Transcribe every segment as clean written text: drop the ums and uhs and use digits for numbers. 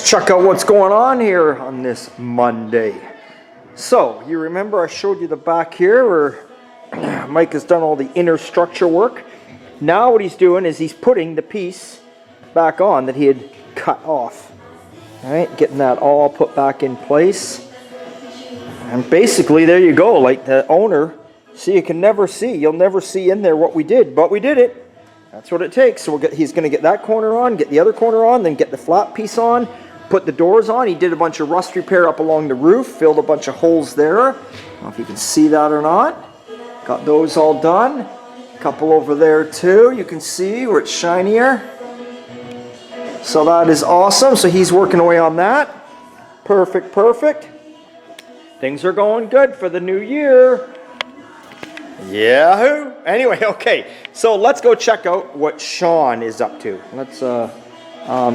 check out what's going on here on this Monday. So, you remember I showed you the back here where Mike has done all the inner structure work. Now what he's doing is he's putting the piece back on that he had cut off. Alright, getting that all put back in place. And basically there you go, like the owner, see, you can never see, you'll never see in there what we did, but we did it. That's what it takes. So he's going to get that corner on, get the other corner on, then get the flat piece on, put the doors on. He did a bunch of rust repair up along the roof, filled a bunch of holes there. I don't know if you can see that or not. Got those all done. A couple over there too, you can see where it's shinier. So that is awesome. So he's working away on that. Perfect, perfect. Things are going good for the new year. Yahoo! Anyway, okay, so let's go check out what Sean is up to. Let's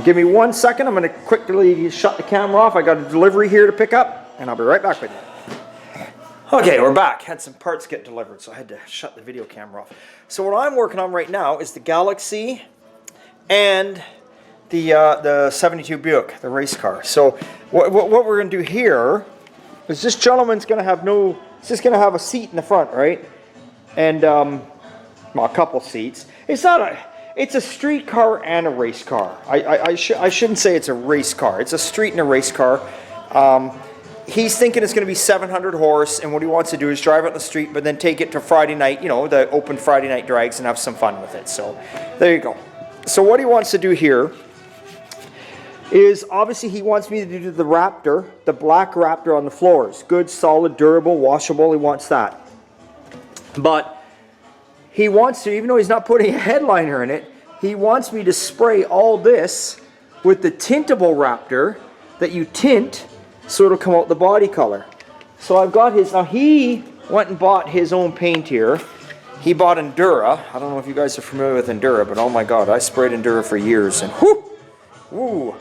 give me 1 second. I'm going to quickly shut the camera off. I got a delivery here to pick up, and I'll be right back with you. Okay, we're back. Had some parts get delivered, so I had to shut the video camera off. So what I'm working on right now is the Galaxy and the 72 Buick, the race car. So what we're going to do here is this gentleman's going to have it's just going to have a seat in the front, right? And well, a couple seats. It's a street car and a race car. I shouldn't say it's a race car. It's a street and a race car. He's thinking it's going to be 700 horse, and what he wants to do is drive it on the street, but then take it to Friday night, you know, the open Friday night drags, and have some fun with it. So there you go. So what he wants to do here is, obviously he wants me to do the Raptor, the black Raptor on the floors. Good, solid, durable, washable. He wants that. But he wants to, even though he's not putting a headliner in it, he wants me to spray all this with the Tintable Raptor that you tint so it'll come out the body color. So I've got his, now he went and bought his own paint here. He bought Endura. I don't know if you guys are familiar with Endura, but oh my god, I sprayed Endura for years, and whoo!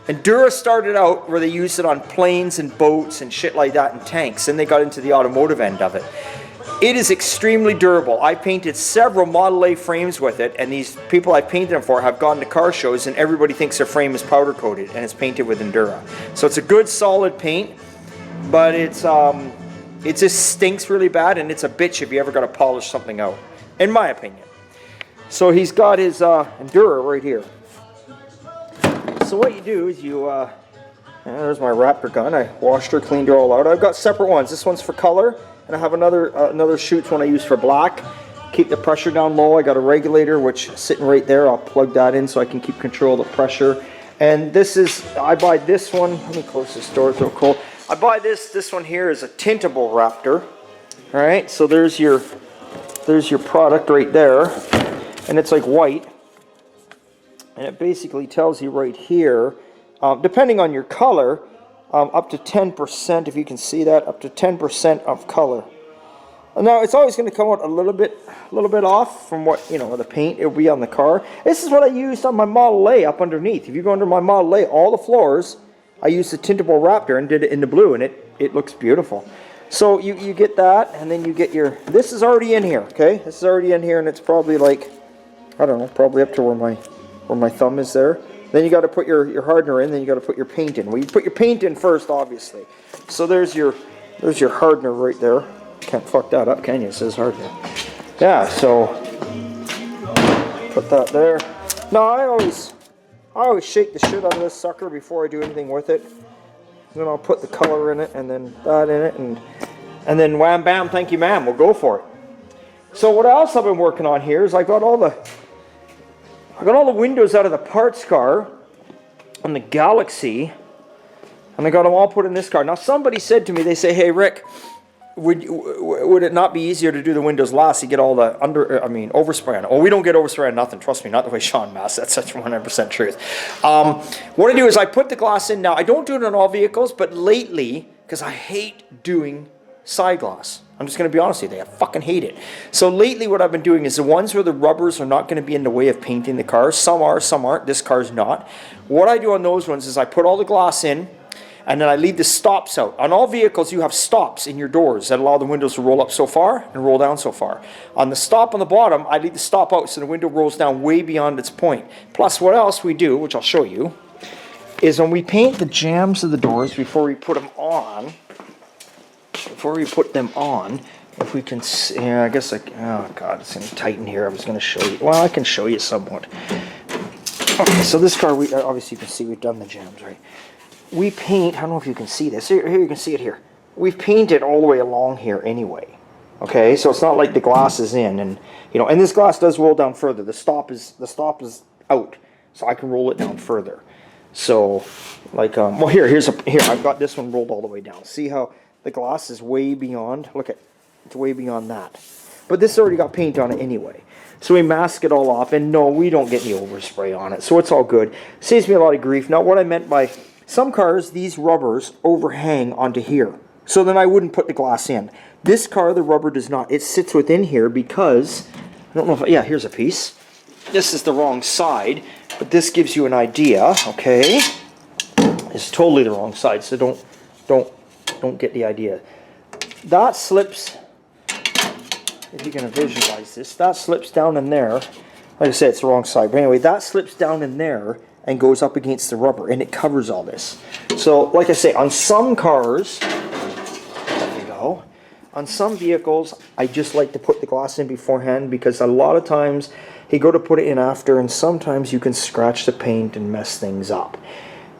Endura started out where they used it on planes and boats and shit like that, and tanks, and they got into the automotive end of it. It is extremely durable. I painted several Model A frames with it, and these people I painted them for have gone to car shows, and everybody thinks their frame is powder coated, and it's painted with Endura. So it's a good solid paint, but it just stinks really bad, and it's a bitch if you ever got to polish something out, in my opinion. So he's got his Endura right here. So what you do is there's my Raptor gun. I washed her, cleaned her all out. I've got separate ones. This one's for color. And I have another Schutz one I use for black. Keep the pressure down low. I got a regulator which is sitting right there. I'll plug that in so I can keep control of the pressure. And this is, I buy this one. Let me close this door, it's so cold. I buy this one here is a Tintable Raptor. Alright, so there's your product right there. And it's like white. And it basically tells you right here, depending on your color, up to 10%, if you can see that, up to 10% of color. Now it's always going to come out a little bit off from what, you know, the paint it will be on the car. This is what I used on my Model A up underneath. If you go under my Model A, all the floors, I used the Tintable Raptor and did it in the blue, and it looks beautiful. So you get that, and then you get your, this is already in here, okay? This is already in here, and it's probably like, I don't know, probably up to where my thumb is there. Then you got to put your hardener in, then you got to put your paint in. Well, you put your paint in first, obviously. So there's your hardener right there. Can't fuck that up, can you? It says hardener. Yeah, so put that there. No, I always shake the shit out of this sucker before I do anything with it. Then I'll put the color in it, and then that in it, and then wham bam, thank you ma'am, we'll go for it. So what else I've been working on here is I got all the windows out of the parts car on the Galaxy, and I got them all put in this car. Now somebody said to me, they say, hey Rick, would it not be easier to do the windows last? You get all the overspray on it. Well, we don't get overspray on nothing, trust me, not the way Sean masks. That's such 100% truth. What I do is I put the glass in. Now I don't do it on all vehicles, but lately, because I hate doing side glass. I'm just going to be honest with you, I fucking hate it. So lately what I've been doing is the ones where the rubbers are not going to be in the way of painting the car. Some are, some aren't. This car's not. What I do on those ones is I put all the glass in, and then I leave the stops out. On all vehicles you have stops in your doors that allow the windows to roll up so far and roll down so far. On the stop on the bottom, I leave the stop out so the window rolls down way beyond its point. Plus what else we do, which I'll show you, is when we paint the jambs of the doors before we put them on, if we can see, yeah, I guess oh God, it's going to tighten here. I was going to show you. Well, I can show you somewhat. Okay, so this car, obviously you can see we've done the jambs, right? We paint, I don't know if you can see this. Here you can see it here. We've painted all the way along here anyway. Okay, so it's not like the glass is in, and and this glass does roll down further. The stop is out, so I can roll it down further. So, like, well, here I've got this one rolled all the way down. See how the glass is way beyond? Look at, it's way beyond that. But this already got paint on it anyway. So we mask it all off, and no, we don't get any overspray on it, so it's all good. Saves me a lot of grief. Now, what I meant by some cars, these rubbers overhang onto here, so then I wouldn't put the glass in. This car, the rubber does not. It sits within here because, I don't know if, yeah, here's a piece. This is the wrong side, but this gives you an idea, okay? It's totally the wrong side, so don't get the idea. That slips, if you're going to visualize this, that slips down in there. Like I said, it's the wrong side. But anyway, that slips down in there and goes up against the rubber, and it covers all this. So, like I say, on some cars, there you go. On some vehicles, I just like to put the glass in beforehand because a lot of times you go to put it in after, and sometimes you can scratch the paint and mess things up.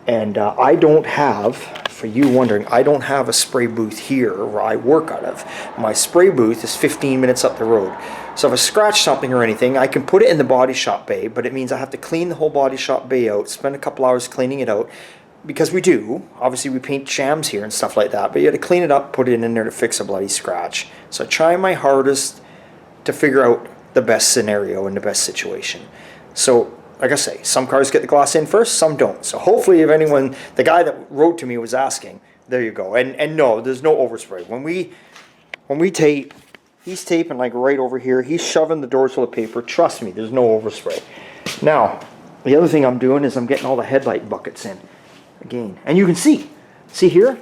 And I don't have, for you wondering, I don't have a spray booth here where I work out of. My spray booth is 15 minutes up the road. So if I scratch something or anything, I can put it in the body shop bay, but it means I have to clean the whole body shop bay out, spend a couple hours cleaning it out, because we do. Obviously we paint jambs here and stuff like that, but you have to clean it up, put it in there to fix a bloody scratch. So I try my hardest to figure out the best scenario and the best situation. So, like I say, some cars get the glass in first, some don't. So hopefully if anyone, the guy that wrote to me was asking, there you go. And no, there's no overspray. When we tape, he's taping like right over here. He's shoving the doors full of paper. Trust me, there's no overspray. Now, the other thing I'm doing is I'm getting all the headlight buckets in again. And you can see here,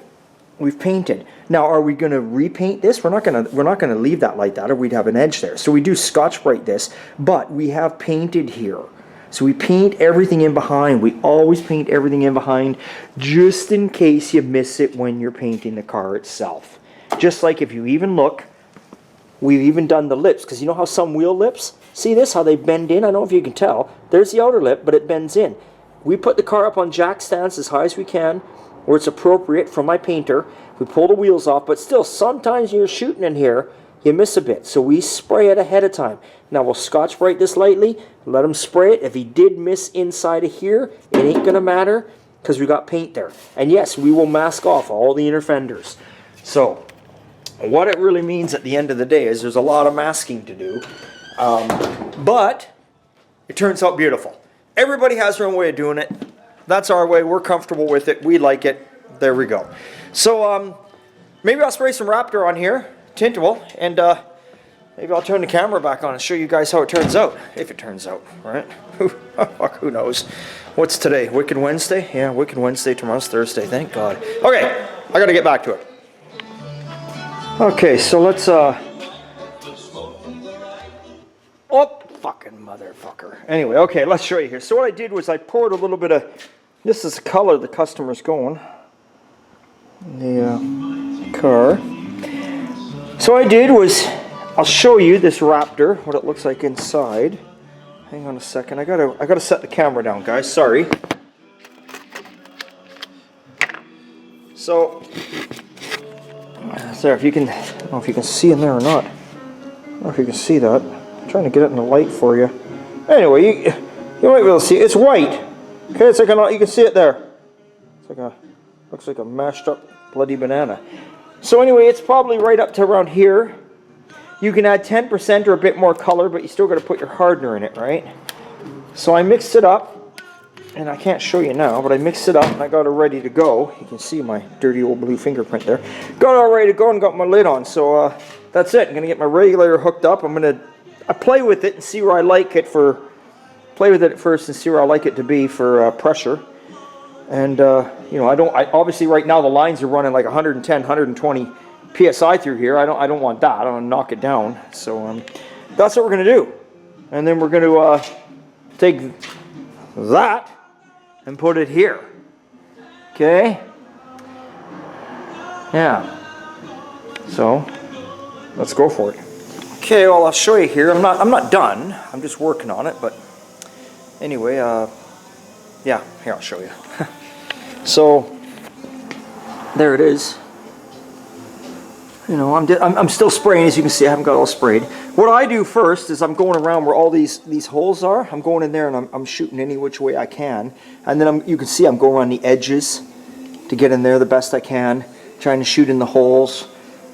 we've painted. Now, are we going to repaint this? We're not going to leave that like that, or we'd have an edge there. So we do Scotch-Brite this, but we have painted here. So we paint everything in behind. We always paint everything in behind just in case you miss it when you're painting the car itself. Just like if you even look, we've even done the lips, because you know how some wheel lips, see this, how they bend in? I don't know if you can tell. There's the outer lip, but it bends in. We put the car up on jack stands as high as we can, where it's appropriate for my painter. We pull the wheels off, but still, sometimes you're shooting in here, you miss a bit. So we spray it ahead of time. Now we'll Scotch-Brite this lightly, let him spray it. If he did miss inside of here, it ain't gonna matter because we got paint there. And yes, we will mask off all the inner fenders. So what it really means at the end of the day is there's a lot of masking to do, but it turns out beautiful. Everybody has their own way of doing it. That's our way. We're comfortable with it. We like it. There we go. So maybe I'll spray some Raptor on here, Tintable, and maybe I'll turn the camera back on and show you guys how it turns out, if it turns out, right? Fuck, who knows? What's today? Wicked Wednesday? Yeah, Wicked Wednesday. Tomorrow's Thursday. Thank God. Okay, I got to get back to it. Okay, so let's oh, fucking motherfucker. Anyway, okay, let's show you here. So what I did was I poured a little bit of, this is the color the customer's going, the car. So what I did was, I'll show you this Raptor, what it looks like inside. Hang on a second, I gotta set the camera down, guys, sorry. So, there, if you can, I don't know if you can see in there or not. I don't know if you can see that. I'm trying to get it in the light for you. Anyway, you might be able to see it. It's white. Okay, it's like you can see it there. It's like looks like a mashed up bloody banana. So anyway, it's probably right up to around here. You can add 10% or a bit more color, but you still got to put your hardener in it, right? So I mixed it up, and I can't show you now, but I mixed it up and I got it ready to go. You can see my dirty old blue fingerprint there. Got it all ready to go and got my lid on. So that's it. I'm gonna get my regulator hooked up. I play with it and see where I like it play with it at first and see where I like it to be for pressure. And you know, obviously right now the lines are running like 110, 120 PSI through here. I don't want that. I don't want to knock it down. So that's what we're gonna do. And then we're gonna take that and put it here. Okay. Yeah. So let's go for it. Okay, well I'll show you here. I'm not done. I'm just working on it, but anyway, yeah, here I'll show you. So there it is. You know, I'm still spraying, as you can see. I haven't got it all sprayed. What I do first is I'm going around where all these holes are. I'm going in there and I'm shooting any which way I can. And then you can see I'm going around the edges to get in there the best I can. Trying to shoot in the holes.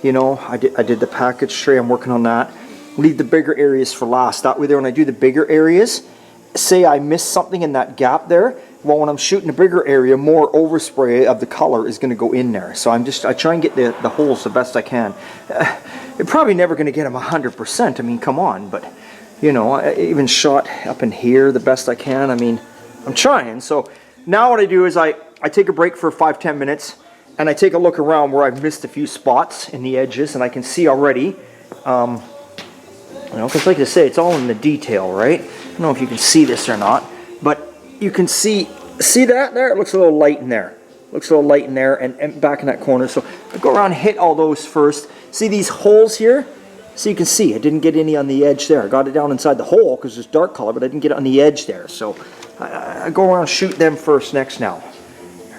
You know, I did the package tray. I'm working on that. Leave the bigger areas for last. That way there, when I do the bigger areas, say I miss something in that gap there, well, when I'm shooting a bigger area, more overspray of the color is going to go in there. So I try and get the holes the best I can. You're probably never going to get them 100%. I mean, come on. But, you know, I even shot up in here the best I can. I mean, I'm trying. So now what I do is I take a break for 5-10 minutes, and I take a look around where I've missed a few spots in the edges, and I can see already, you know, because like I say, it's all in the detail, right? I don't know if you can see this or not, but you can see that there? It looks a little light in there. Looks a little light in there and back in that corner. So I go around and hit all those first. See these holes here? So you can see I didn't get any on the edge there. I got it down inside the hole because it's dark color, but I didn't get it on the edge there. So I go around and shoot them first next now.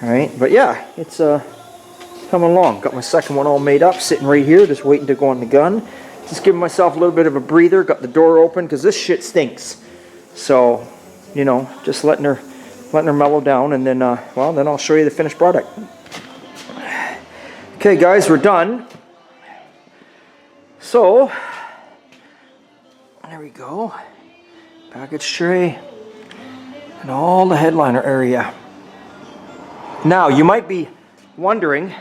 All right, but yeah, it's coming along. Got my second one all made up, sitting right here, just waiting to go on the gun. Just giving myself a little bit of a breather. Got the door open because this shit stinks. So, you know, just letting her mellow down, and then, well, then I'll show you the finished product. Okay, guys, we're done. So, there we go. Package tray and all the headliner area. Now, you might be wondering,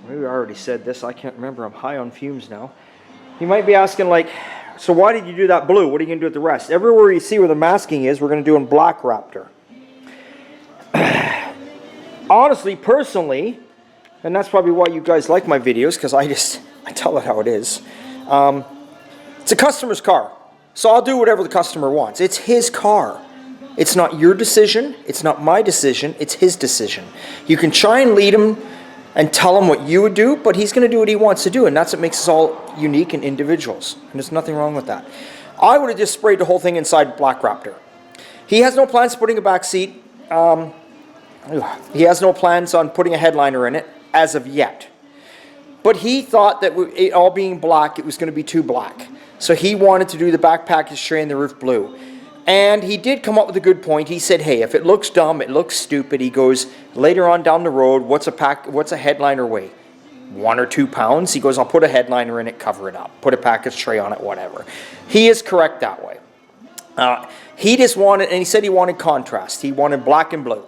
maybe I already said this, I can't remember, I'm high on fumes now. You might be asking, like, so why did you do that blue? What are you going to do with the rest? Everywhere you see where the masking is, we're going to do in black Raptor. Honestly, personally, and that's probably why you guys like my videos, because I tell it how it is. It's a customer's car, so I'll do whatever the customer wants. It's his car. It's not your decision. It's not my decision. It's his decision. You can try and lead him and tell him what you would do, but he's going to do what he wants to do, and that's what makes us all unique and individuals, and there's nothing wrong with that. I would have just sprayed the whole thing inside black Raptor. He has no plans of putting a back seat. He has no plans on putting a headliner in it as of yet. But he thought that it all being black, it was going to be too black. So he wanted to do the back package tray and the roof blue. And he did come up with a good point. He said, hey, if it looks dumb, it looks stupid. He goes, later on down the road, what's a headliner weigh? 1 or 2 pounds? He goes, I'll put a headliner in it, cover it up. Put a package tray on it, whatever. He is correct that way. He just wanted, and he said he wanted contrast. He wanted black and blue.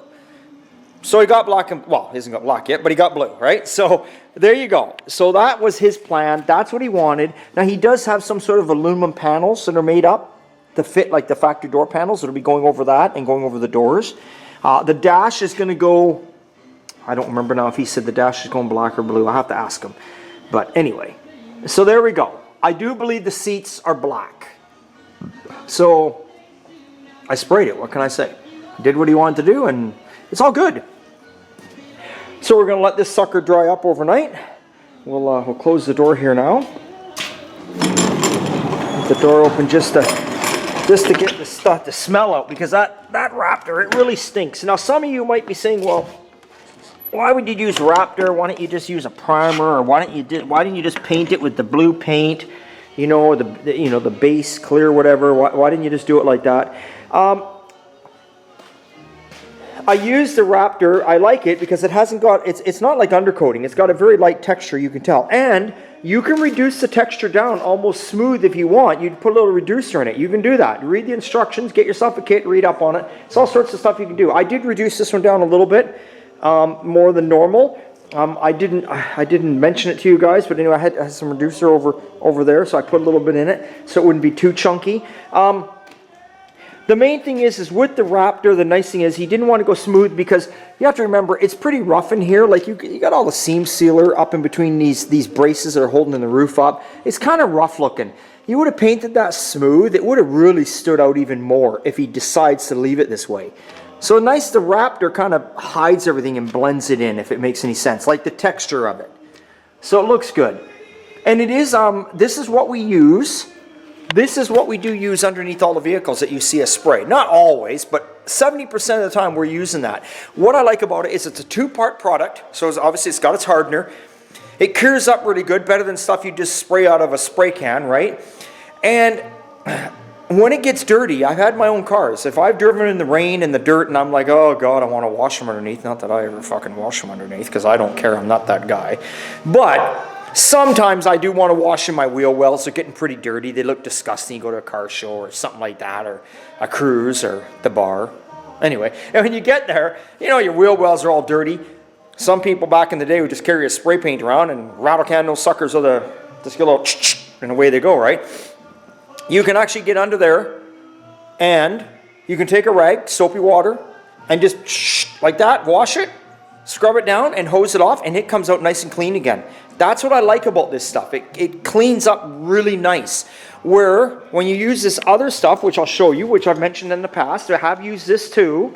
So he got black and, well, he hasn't got black yet, but he got blue, right? So there you go. So that was his plan. That's what he wanted. Now he does have some sort of aluminum panels that are made up to fit like the factory door panels. It'll be going over that and going over the doors. The dash is going to go, I don't remember now if he said the dash is going black or blue. I'll have to ask him. But anyway, so there we go. I do believe the seats are black. So I sprayed it. What can I say? Did what he wanted to do, and it's all good. So we're going to let this sucker dry up overnight. We'll close the door here now. Leave the door open just to get the stuff, the smell out, because that Raptor, it really stinks. Now some of you might be saying, well, why would you use Raptor? Why don't you just use a primer, or why didn't you just paint it with the blue paint, you know, or the base clear, whatever? Why didn't you just do it like that? I use the Raptor. I like it because it hasn't got, it's not like undercoating. It's got a very light texture, you can tell. And you can reduce the texture down almost smooth if you want. You put a little reducer in it. You can do that. Read the instructions, get yourself a kit, read up on it. It's all sorts of stuff you can do. I did reduce this one down a little bit, more than normal. I didn't mention it to you guys, but anyway, I had some reducer over there, so I put a little bit in it so it wouldn't be too chunky. The main thing is with the Raptor, the nice thing is he didn't want to go smooth, because you have to remember it's pretty rough in here. Like you got all the seam sealer up in between these braces that are holding the roof up. It's kind of rough looking. You would have painted that smooth, it would have really stood out even more if he decides to leave it this way. So nice, the Raptor kind of hides everything and blends it in, if it makes any sense, like the texture of it. So it looks good. And it is, this is what we use. This is what we do use underneath all the vehicles that you see us spray. Not always, but 70% of the time we're using that. What I like about it is it's a two-part product. So obviously it's got its hardener. It cures up really good, better than stuff you just spray out of a spray can, right? And when it gets dirty, I've had my own cars. If I've driven in the rain and the dirt and I'm like, oh God, I want to wash them underneath. Not that I ever fucking wash them underneath, because I don't care. I'm not that guy. But sometimes I do want to wash in my wheel wells. They're getting pretty dirty. They look disgusting. You go to a car show or something like that, or a cruise or the bar. Anyway, and when you get there, you know, your wheel wells are all dirty. Some people back in the day would just carry a spray paint around and rattle can those suckers with a, just get a little and away they go, right? You can actually get under there and you can take a rag, soapy water, and just like that, wash it, scrub it down and hose it off, and it comes out nice and clean again. That's what I like about this stuff. It cleans up really nice. Where when you use this other stuff, which I'll show you, which I've mentioned in the past, I have used this too.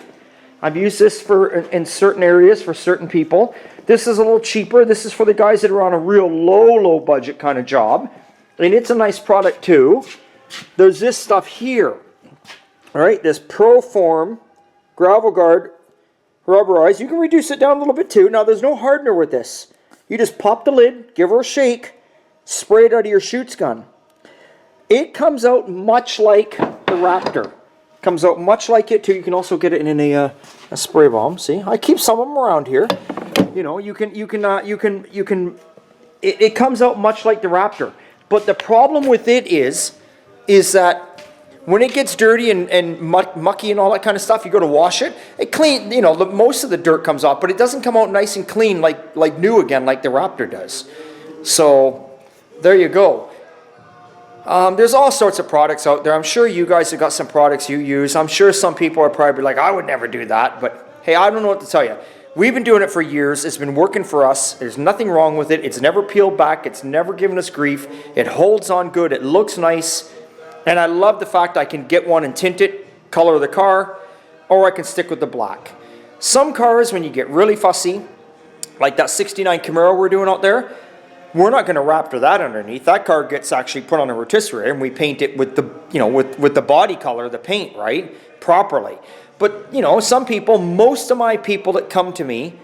I've used this in certain areas for certain people. This is a little cheaper. This is for the guys that are on a real low budget kind of job. And it's a nice product too. There's this stuff here. All right, this ProForm Gravel Guard rubberized. You can reduce it down a little bit too. Now there's no hardener with this. You just pop the lid, give her a shake, spray it out of your shoots gun. It comes out much like the Raptor. Comes out much like it too. You can also get it in a spray bomb. See, I keep some of them around here. You know, it comes out much like the Raptor. But the problem with it is that when it gets dirty and mucky and all that kind of stuff, you go to wash it. It clean, you know, most of the dirt comes off, but it doesn't come out nice and clean like new again, like the Raptor does. So there you go. There's all sorts of products out there. I'm sure you guys have got some products you use. I'm sure some people are probably like, I would never do that. But hey, I don't know what to tell you. We've been doing it for years. It's been working for us. There's nothing wrong with it. It's never peeled back. It's never given us grief. It holds on good. It looks nice. And I love the fact I can get one and tint it, color of the car, or I can stick with the black. Some cars, when you get really fussy, like that 69 Camaro we're doing out there, we're not going to Raptor that underneath. That car gets actually put on a rotisserie and we paint it with the, you know, with the body color, the paint, right? Properly. But, you know, some people, most of my people that come to me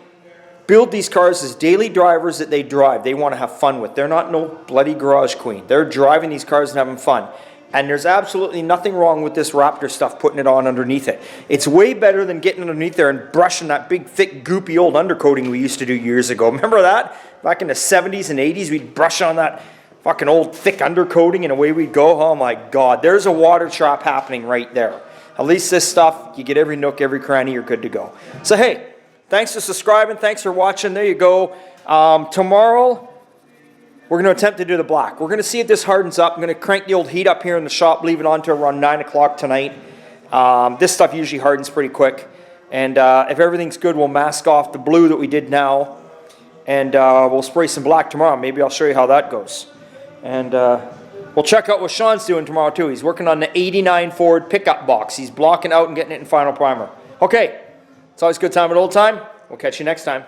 build these cars as daily drivers that they drive. They want to have fun with. They're not no bloody garage queen. They're driving these cars and having fun. And there's absolutely nothing wrong with this Raptor stuff, putting it on underneath it. It's way better than getting underneath there and brushing that big, thick, goopy old undercoating we used to do years ago. Remember that? Back in the 70s and 80s, we'd brush on that fucking old thick undercoating and away we'd go. Oh my God, there's a water trap happening right there. At least this stuff, you get every nook, every cranny, you're good to go. So hey, thanks for subscribing, thanks for watching. There you go. Tomorrow, we're going to attempt to do the black. We're going to see if this hardens up. I'm going to crank the old heat up here in the shop, leave it on to around 9 o'clock tonight. This stuff usually hardens pretty quick. And if everything's good, we'll mask off the blue that we did now. And we'll spray some black tomorrow. Maybe I'll show you how that goes. And we'll check out what Sean's doing tomorrow too. He's working on the 89 Ford pickup box. He's blocking out and getting it in final primer. Okay, it's always a good time at old time. We'll catch you next time.